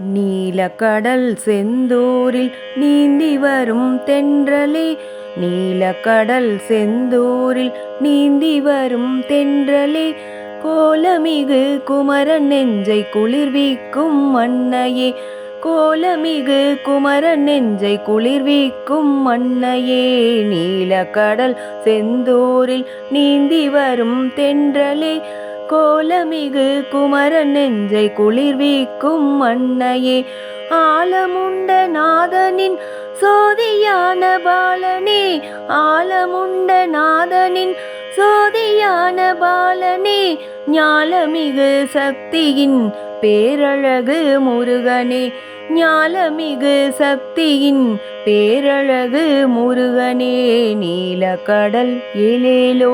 நீலக்கடல் செந்தூரில் நீந்தி வரும் தென்றலே, நீலக்கடல் செந்தூரில் நீந்தி வரும் தென்றலே, கோலமிகு குமரன் நெஞ்சை குளிர்விக்கும் மன்னையே, கோலமிகு குமரன் நெஞ்சை குளிர்விக்கும் மன்னையே. நீலக்கடல் செந்தூரில் நீந்தி வரும் தென்றலே, கோலமிகு குமரன் நெஞ்சை குளிர்விக்கும் மன்னையே. ஆலமுண்ட நாதனின் சோதியான பாலனே, ஆலமுண்ட நாதனின் சோதியான பாலனே, ஞாலமிகு சக்தியின் பேரழகு முருகனே, ஞாலமிகு சக்தியின் பேரழகு முருகனே. நீலக்கடல் ஏலேலோ,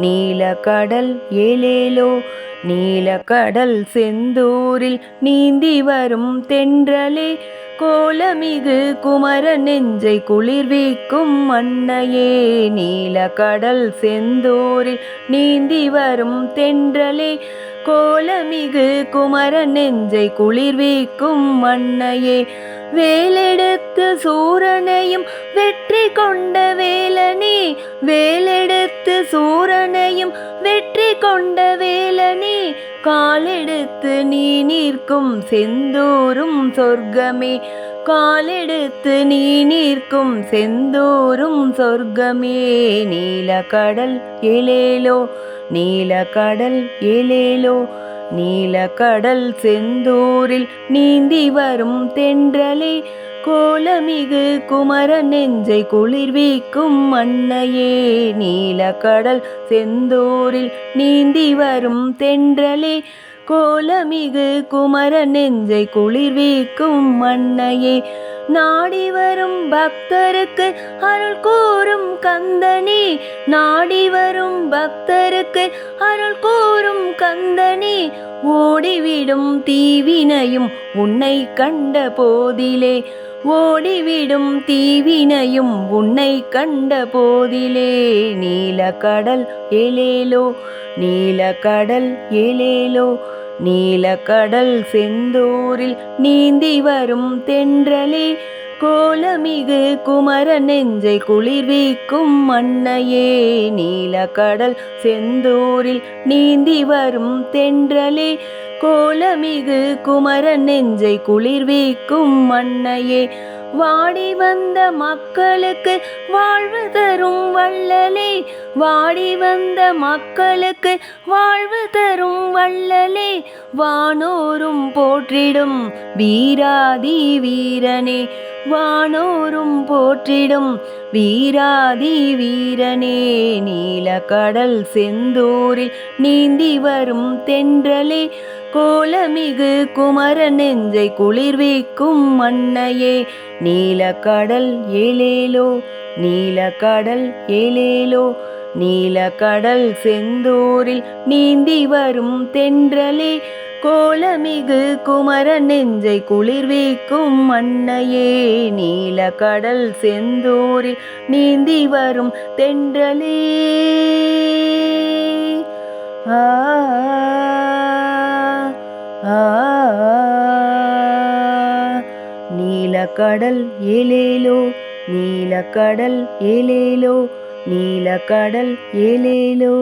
நீலக்கடல் ஏலேலோ, நீலக்கடல் செந்தூரில் நீந்தி வரும் தென்றலே, கோலமிகு குமரன் நெஞ்சை குளிர்விக்கும் மன்னையே. நீலக்கடல் செந்தூரில் நீந்தி வரும் தென்றலே, கோலமிகு குமரன் நெஞ்சை குளிர்விக்கும் மன்னையே. வேலெடுத்து சூரனையும் வெற்றி கொண்ட வேலனே, வேலெடுத்து சூரனையும் வெற்றி கொண்ட வேலனே, காலெடுத்து நீ நிற்கும் செந்தூரும் சொர்க்கமே, காலெடுத்து நீ நிற்கும் செந்தூரும் சொர்க்கமே. நீலக்கடல் ஏலேலோ, நீலக்கடல் ஏலேலோ, நீலக்கடல் செந்தூரில் நீந்தி வரும் தென்றலே, கோலமிகு குமரன் நெஞ்சை குளிர்விக்கும் மன்னையே. நீலக்கடல் செந்தூரில் நீந்தி வரும் தென்றலே, கோலமிகு குமரன் நெஞ்சை குளிர்விக்கும் மன்னையே. நாடி வரும் பக்தருக்கு அருள் கூறும் கந்தனே, நாடி வரும் பக்தருக்கு அருள் கூறும் கந்தனே, ஓடிவிடும் தீவினையும் உன்னை கண்ட போதிலே, ஓடிவிடும் தீவினையும் உன்னை கண்ட போதிலே. நீலக்கடல் ஏலேலோ, நீலக்கடல் ஏலேலோ, நீலக்கடல் செந்தூரில் நீந்தி வரும் தென்றலே, கோலமிகு குமரன் நெஞ்சை குளிர்விக்கும் மன்னையே. நீலக்கடல் செந்தூரில் நீந்தி வரும் தென்றலே, கோலமிகு குமரன் நெஞ்சை குளிர்விக்கும் மன்னையே. வாடி வந்த மக்களுக்கு வாழ்வு தரும் வள்ளலே, வாடி வந்த மக்களுக்கு வாழ்வு தரும் வள்ளலே, வானோரும் போற்றிடும் வீராதி வீரனே, வானோரும் போற்றிடும் வீராதி வீரனே. நீலக்கடல் செந்தூரில் நீந்தி வரும் தென்றலே, கோலமிகு குமரன் நெஞ்சை குளிர்விக்கும் மன்னையே. நீலக்கடல் ஏலேலோ, நீலக்கடல் ஏலேலோ, நீலக்கடல் செந்தூரில் நீந்தி வரும் தென்றலே, கோலமிகு குமரன் நெஞ்சை குளிர்விக்கும் மன்னையே. நீலக்கடல் செந்தூரில் நீந்தி வரும் தென்றலே. ஆ ஆ நீலக்கடல் ஏலேலோ, நீலக்கடல் ஏலேலோ, நீலக்கடல் ஏலேலோ.